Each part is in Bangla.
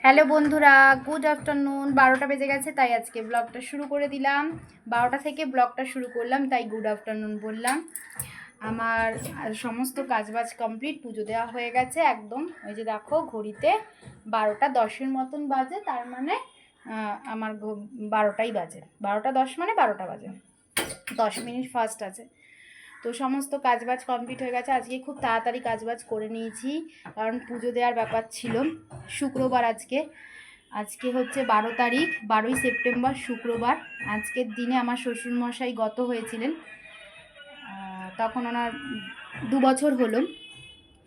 হ্যালো বন্ধুরা, গুড আফটারনুন। 12টা বেজে গেছে, তাই আজকে ব্লগটা শুরু করে দিলাম। 12টা থেকে ব্লগটা শুরু করলাম, তাই গুড আফটারনুন বললাম। আমার সমস্ত কাজবাজ কমপ্লিট, পুজো দেওয়া হয়ে গেছে একদম। ওই যে দেখো ঘড়িতে 12টা 10-এর মতন বাজে, তার মানে আমার 12টাই বাজে। 12টা 10 মানে 12টা বাজে, 10 মিনিট ফার্স্ট আছে। তো সমস্ত কাজবাজ কমপ্লিট হয়ে গেছে। আজকে খুব তাড়াতাড়ি কাজবাজ করে নিয়েছি, কারণ পুজো দেওয়ার ব্যাপার ছিল। শুক্রবার আজকে হচ্ছে 12 তারিখ, 12ই সেপ্টেম্বর শুক্রবার। আজকের দিনে আমার শ্বশুরমশাই গত হয়েছিলেন, তখন ওনার 2 বছর হলো।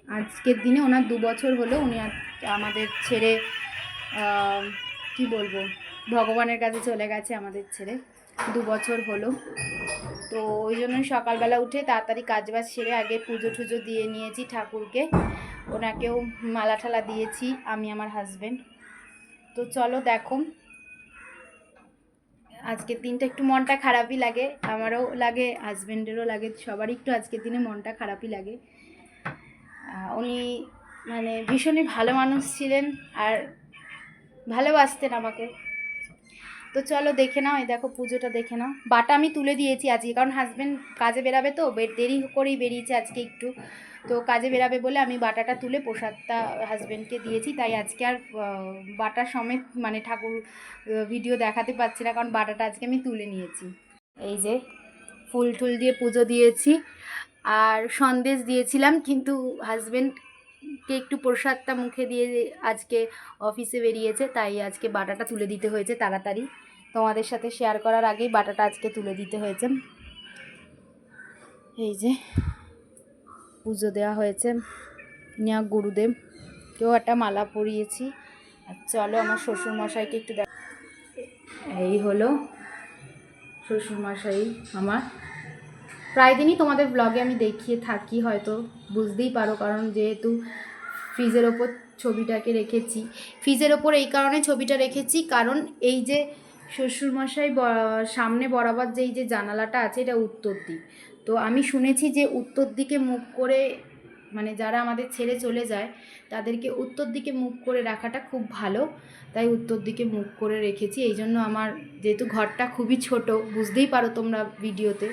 আজকের দিনে ওনার 2 বছর হলো। উনি আমাদের ছেড়ে কি বলবো, ভগবানের কাছে চলে গেছে আমাদের ছেড়ে। 2 বছর হলো। তো ওই জন্যই সকালবেলা উঠে তাড়াতাড়ি কাজবাজ সেরে আগে পুজো টুজো দিয়ে নিয়েছি ঠাকুরকে। ওনাকেও মালা ঠালা দিয়েছি আমি, আমার হাজব্যান্ড। তো চলো দেখো, আজকের দিনটা একটু মনটা খারাপই লাগে, আমারও লাগে, হাজব্যান্ডেরও লাগে, সবারই একটু আজকের দিনে মনটা খারাপই লাগে। উনি মানে ভীষণই ভালো মানুষ ছিলেন আর ভালোবাসতেন আমাকে। তো চলো দেখে নাও, এই দেখো পুজোটা দেখে নাও। বাটা আমি তুলে দিয়েছি আজকে, কারণ হাজব্যান্ড কাজে বেরাবে, তো দেরি করেই বেরিয়েছে আজকে একটু। তো কাজে বেরাবে বলে আমি বাটাটা তুলে প্রসাদটা হাজব্যান্ডকে দিয়েছি। তাই আজকে আর বাটা সমেত মানে ঠাকুর ভিডিও দেখাতে পারছি না, কারণ বাটাটা আজকে আমি তুলে নিয়েছি। এই যে ফুল টুল দিয়ে পুজো দিয়েছি আর সন্দেশ দিয়েছিলাম, কিন্তু হাজব্যান্ডকে একটু প্রসাদটা মুখে দিয়ে আজকে অফিসে বেরিয়েছে, তাই আজকে বাটাটা তুলে দিতে হয়েছে তাড়াতাড়ি। তোমাদের সাথে শেয়ার করার আগেই বাটাটা আজকে তুলে দিতে হয়েছে। এই যে পুজো দেওয়া হয়েছে, নিয়া গুরুদেবকেও একটা মালা পরিয়েছি। আর চলো আমার শ্বশুরমশাইকে একটু দেখ। এই হলো শ্বশুরমশাই আমার। প্রায় দিনই তোমাদের ব্লগে আমি দেখিয়ে থাকি, হয়তো বুঝতেই পারো, কারণ যেহেতু ফ্রিজের ওপর ছবিটাকে রেখেছি। ফ্রিজের ওপর এই কারণে ছবিটা রেখেছি, কারণ এই যে শ্বশুরমশাই সামনে বরাবর যেই যে জানালাটা আছে, এটা উত্তর দিক। তো আমি শুনেছি যে উত্তর দিকে মুখ করে, মানে যারা আমাদের ছেড়ে চলে যায় তাদেরকে উত্তর দিকে মুখ করে রাখাটা খুব ভালো, তাই উত্তর দিকে মুখ করে রেখেছি। এই জন্য আমার, যেহেতু ঘরটা খুবই ছোট, বুঝতেই পারো তোমরা ভিডিওতে,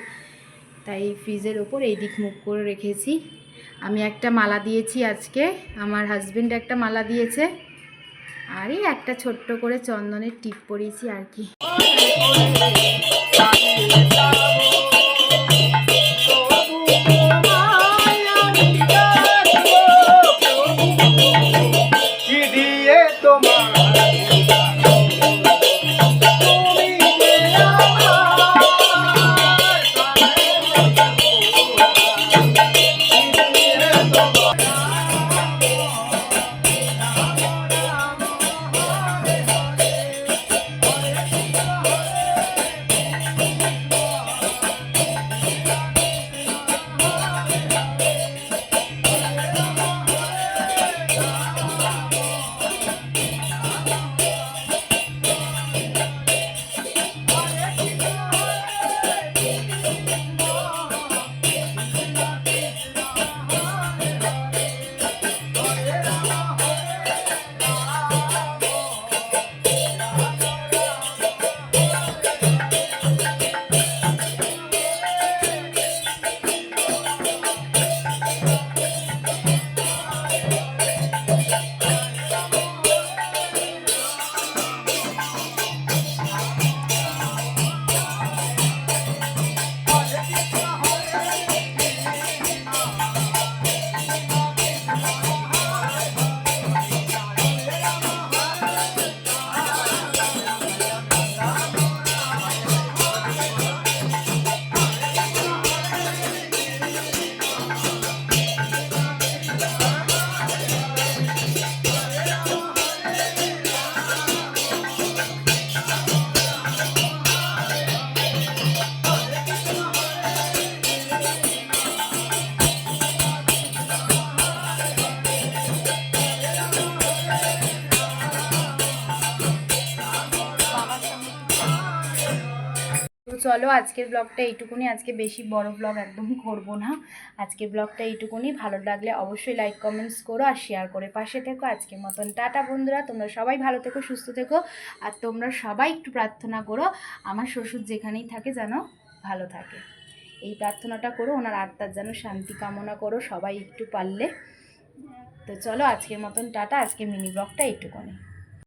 তাই ফ্রিজের ওপর এই দিক মুখ করে রেখেছি। আমি একটা মালা দিয়েছি আজকে, আমার হাজব্যান্ড একটা মালা দিয়েছে, আর এই একটা ছোট্ট করে চন্দনের টিপ পরিয়েছি আর কি। চলো আজকের ব্লগটা এইটুকুনি, আজকে বেশি বড় ব্লগ একদম করব না, আজকের ব্লগটা এইটুকুনি। ভালো লাগলে অবশ্যই লাইক কমেন্টস করো আর শেয়ার করে পাশে থেকো। আজকের মতন টাটা বন্ধুরা, তোমরা সবাই ভালো থেকো, সুস্থ থেকো, আর তোমরা সবাই একটু প্রার্থনা করো আমার শ্বশুর যেখানেই থাকে যেন ভালো থাকে, এই প্রার্থনাটা করো, ওনার আত্মার যেন শান্তি কামনা করো সবাই একটু পারলে। তো চলো আজকের মতন টাটা, আজকে মিনি ব্লগটা এইটুকুনি।